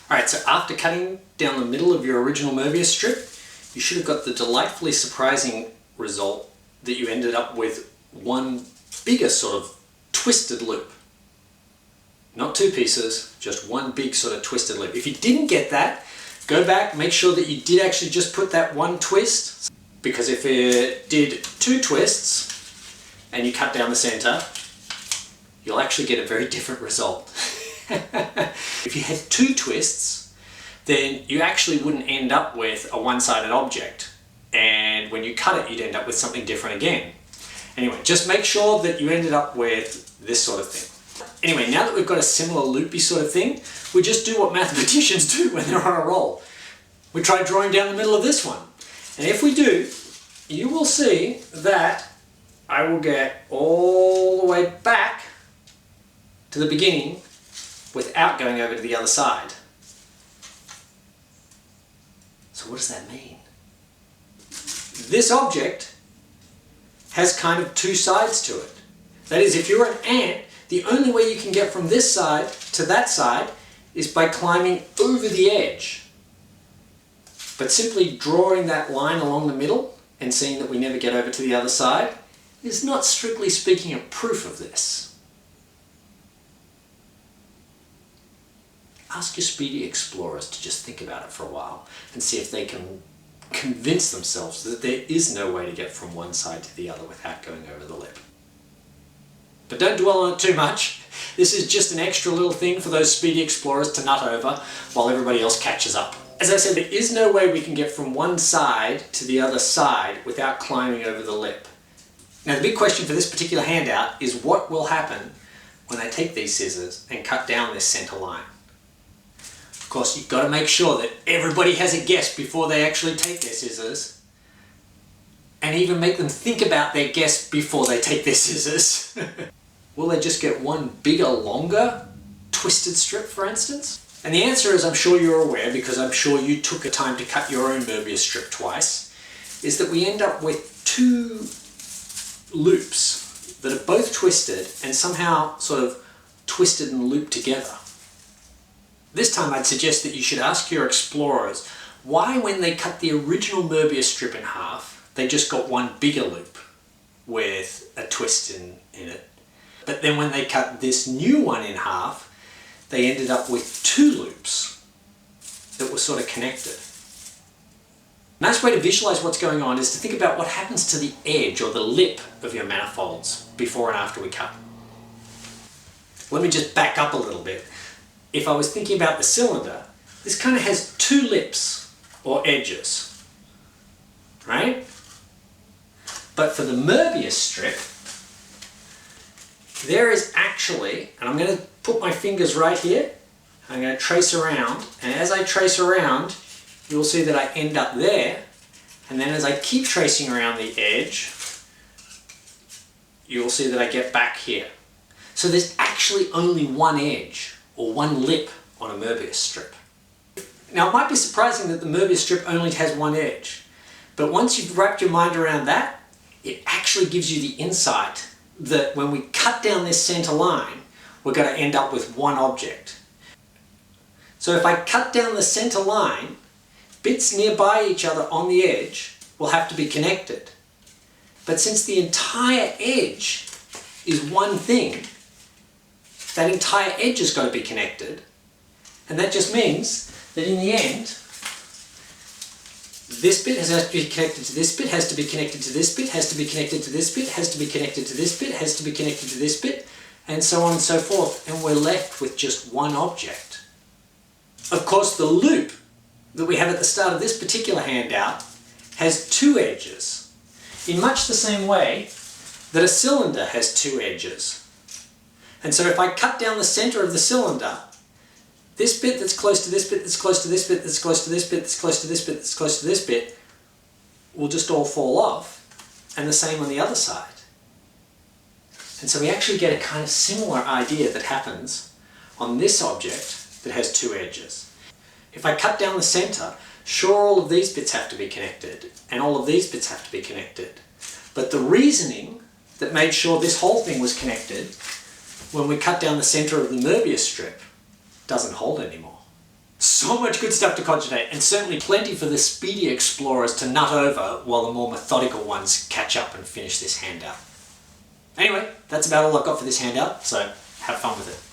Alright, so after cutting down the middle of your original Mobius strip, you should have got the delightfully surprising result that you ended up with one bigger sort of twisted loop. Not two pieces, just one big sort of twisted loop. If you didn't get that, go back, make sure that you did actually just put that one twist, because if it did two twists and you cut down the center, you'll actually get a very different result. If you had two twists, then you actually wouldn't end up with a one-sided object, and when you cut it you'd end up with something different again. Anyway, just make sure that you ended up with this sort of thing. Anyway, now that we've got a similar loopy sort of thing, we just do what mathematicians do when they're on a roll. We try drawing down the middle of this one, and if we do, you will see that I will get all the way back to the beginning without going over to the other side. So what does that mean? This object has kind of two sides to it. That is, if you're an ant, the only way you can get from this side to that side is by climbing over the edge. But simply drawing that line along the middle and seeing that we never get over to the other side is not strictly speaking a proof of this. Ask your speedy explorers to just think about it for a while and see if they can convince themselves that there is no way to get from one side to the other without going over the lip. But don't dwell on it too much. This is just an extra little thing for those speedy explorers to nut over while everybody else catches up. As I said, there is no way we can get from one side to the other side without climbing over the lip. Now the big question for this particular handout is what will happen when I take these scissors and cut down this center line. Of course, you've got to make sure that everybody has a guess before they actually take their scissors, and even make them think about their guess before they take their scissors. Will they just get one bigger, longer, twisted strip, for instance? And the answer is, I'm sure you're aware, because I'm sure you took the time to cut your own Mobius strip twice, is that we end up with two loops that are both twisted and somehow sort of twisted and looped together. This time I'd suggest that you should ask your explorers why, when they cut the original Mobius strip in half, they just got one bigger loop with a twist in it. But then when they cut this new one in half, they ended up with two loops that were sort of connected. A nice way to visualize what's going on is to think about what happens to the edge or the lip of your manifolds before and after we cut. Let me just back up a little bit. If I was thinking about the cylinder, this kind of has two lips or edges, right? But for the Mobius strip, there is actually, and I'm going to put my fingers right here, I'm going to trace around, and as I trace around, you'll see that I end up there, and then as I keep tracing around the edge, you'll see that I get back here. So there's actually only one edge, or one lip, on a Mobius strip. Now it might be surprising that the Mobius strip only has one edge, but once you've wrapped your mind around that, it actually gives you the insight that when we cut down this center line, we're going to end up with one object. So if I cut down the center line, bits nearby each other on the edge will have to be connected. But since the entire edge is one thing, that entire edge has got to be connected, and that just means that in the end, this bit has to be connected to this bit, has to be connected to this bit, has to be connected to this bit, has to be connected to this bit, has to be connected to this bit, and so on and so forth, and we're left with just one object. Of course, the loop that we have at the start of this particular handout has two edges, in much the same way that a cylinder has two edges. And so if I cut down the center of the cylinder, this bit that's close to this bit, that's close to this bit, that's close to this bit, that's close to this bit, that's close to this bit, will just all fall off, and the same on the other side. And so we actually get a kind of similar idea that happens on this object that has two edges. If I cut down the center, sure, all of these bits have to be connected, and all of these bits have to be connected. But the reasoning that made sure this whole thing was connected when we cut down the center of the Mobius strip doesn't hold anymore. So much good stuff to cogitate, and certainly plenty for the speedy explorers to nut over while the more methodical ones catch up and finish this handout. Anyway, that's about all I've got for this handout, so have fun with it.